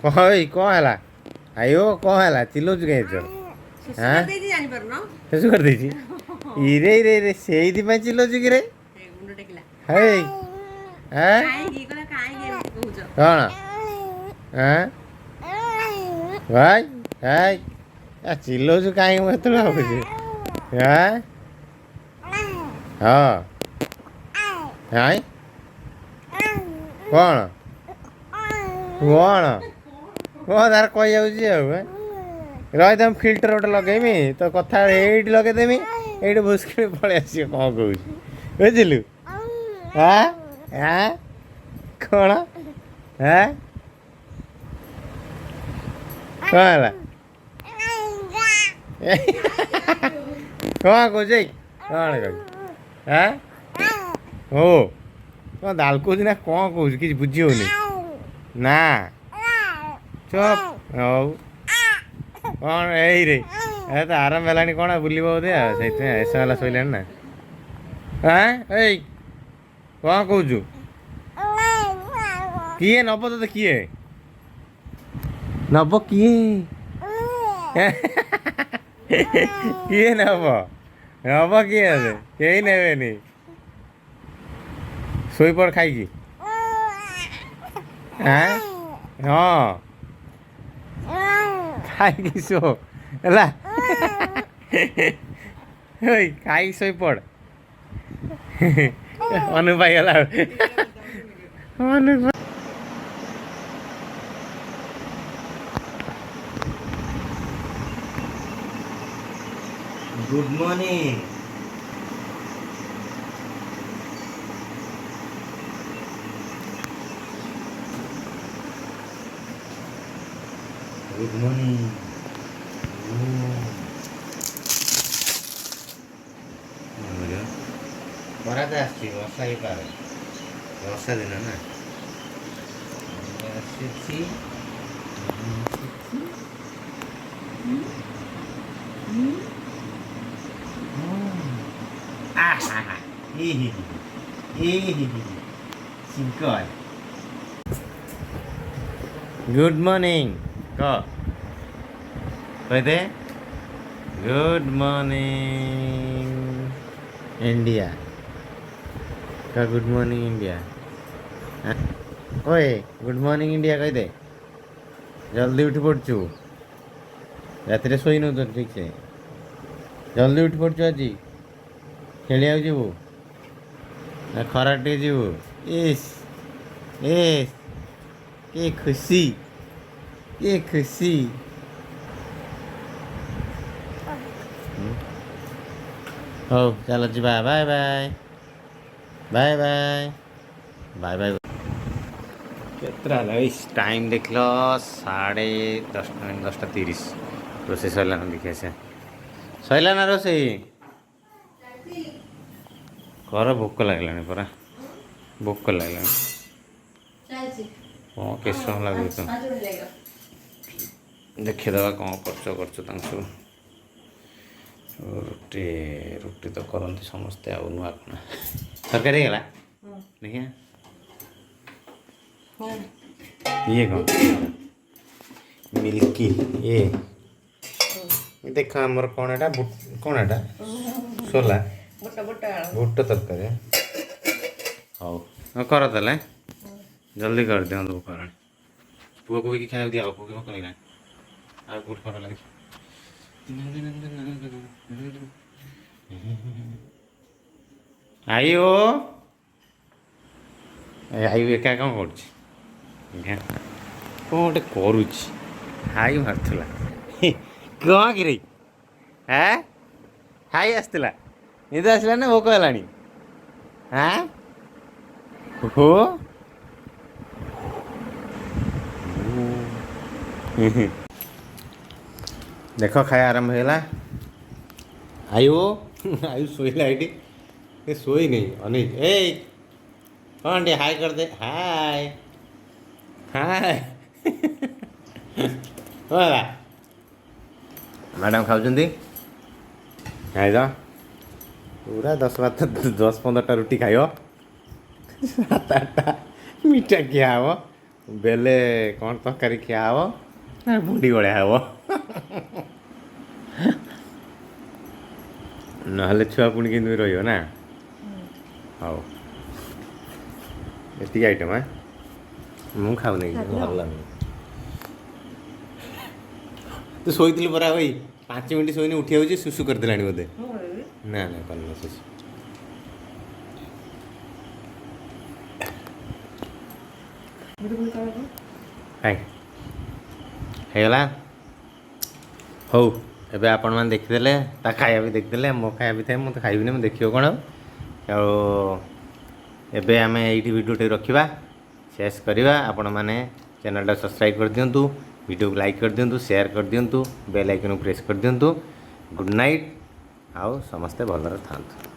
କଇ କ'ଣ ହେଲା ଆଇଓ କ'ଣ ହେଲା ଚିଲଉଛୁ କାହିଁ ଏଥର ଶେଷ କରିଦେଇଛି ଇରେ ଇରେ ଇରେ ସେଇଥିପାଇଁ ଚିଲଉଛୁ କିରେ ହେଇ କ'ଣ ଭାଇ ହାଇ ଚିଲଉଛୁ କାହିଁକି ମୁଁ ଏତେବେଳେ ଭାବୁଛି ହଁ ହାଇ କ'ଣ କ'ଣ କ'ଣ ତାର କହିଯାଉଛି ଆଉ ରହିଥା ମୁଁ ଫିଲ୍ଟର ଗୋଟେ ଲଗେଇମି ତ କଥା ଏଇଠି ଲଗେଇଦେମି ଏଇଠି ଭୁସ୍କିଣି ପଳେଇ ଆସିବ କ'ଣ କହୁଛି ବୁଝିଲୁ କ'ଣ କ'ଣ ହେଲା କ'ଣ କହୁଛି କ'ଣ କହୁଛି ହଉ କ'ଣ ଦାଲ କହୁଛି ନା କ'ଣ କହୁଛି କିଛି ବୁଝି ହଉନି ନା ଚୁପ୍ ହଉ କ'ଣ ଏଇରେ ଏ ତ ଆରମ୍ଭ ହେଲାଣି କ'ଣ ବୁଲିବ ବୋଧେ ଆଉ ସେଇଥିପାଇଁ ଏସ ହେଲା ଶୋଇଲାଣି ନା ଏଇ କ'ଣ କହୁଛୁ କିଏ ନବ ତତେ କିଏ ନବ କିଏ କିଏ ନବ ନବ କିଏ କେହି ନେବେନି ଶୋଇପଡ଼ ଖାଇକି ହଁ ଖାଇକି ଶୋ ହେଲା ଖାଇକି ଶୋଇପଡ଼ ଅନୁ ପାଇଗଲା ଅନୁ गुड मॉर्निंग गुड मॉर्निंग बरा तो आसी वर्षा ही पारे वर्षा दिन ना गुड मॉर्निंग कहते गुड मॉर्निंग इंडिया का गुड मॉर्निंग इंडिया ओए गुड मॉर्निंग इंडिया कहते जल्दी उठ पड़चु रात शोई न तो ठीक से जल्दी उठ पड़चु आज खेलिया जीवु खरा टे जीवु इस के खुशी हो चलो जी bye bye bye bye bye bye bye केतरा इस टाइम देख लो 10:30 रोसे सैला देखिए से सैला ना रोसे कर भोक लगला परा भोक लगला कौन केस लगे तो देखीदे कौन खर्च सब रुटी रुटी तो करती समस्ते आ नुआ कौन तरकारी गला देखिए ये कौन मिल्की ये देख आमर कौन एटा कौन एटा सोला बुट तरकारी हाँ कर देले जल्दी कर दिखाँ कारण पुआ को भी खाया दिया पुआ भोक लगे आ गुट कर लगे आइयो आइयो एका कौन कर गोटे करुच हाई मारला कौन कि हाई आसला निद आसला ना भोक है हो देख खाया आरंभ होगा आयु आयु शोला ये शोई नहीं अनिल ए कौन टे हाय कर दे हाय हाय मैडम खाऊँ खाई पूरा 10-15टा रुटी खाइब 7-8टा मीठा किया हम ବେଲେ କ'ଣ ତରକାରୀ ଖିଆ ହେବ ନା ବୁଣ୍ଡି ଗଳିଆ ହେବ ନହେଲେ ଛୁଆ ପୁଣି କେମିତି ରହିବ ନା। ହଉ ଏତିକି ଆଇଟମ୍ ମୁଁ ଖାଉନି ଭଲ ଲାଗୁନି। ତୁ ଶୋଇଥିଲୁ ପରା ଭାଇ 5 ମିନିଟ୍ ଶୋଇନି ଉଠି ଯାଉଛି ସୁସୁ କରିଦେଲାଣି ବୋଧେ। ନା ନା କରିନି ସୁସୁ। ହେଇଗଲା। ହଉ ଏବେ ଆପଣମାନେ ଦେଖିଦେଲେ ତା ଖାଇବା ବି ଦେଖିଦେଲେ ମୋ ଖାଇବା ବି ଥାଏ ମୁଁ ତ ଖାଇବିନି ମୁଁ ଦେଖିବ କ'ଣ ଆଉ ଏବେ ଆମେ ଏଇଠି ଭିଡ଼ିଓଟି ରଖିବା ଶେଷ କରିବା। ଆପଣମାନେ ଚ୍ୟାନେଲଟା ସବସ୍କ୍ରାଇବ୍ କରିଦିଅନ୍ତୁ, ଭିଡ଼ିଓକୁ ଲାଇକ୍ କରିଦିଅନ୍ତୁ, ସେୟାର କରିଦିଅନ୍ତୁ, ବେଲ୍ ଆଇକନ୍କୁ ପ୍ରେସ୍ କରିଦିଅନ୍ତୁ। ଗୁଡ଼୍ ନାଇଟ୍ ଆଉ ସମସ୍ତେ ଭଲରେ ଥାଆନ୍ତୁ।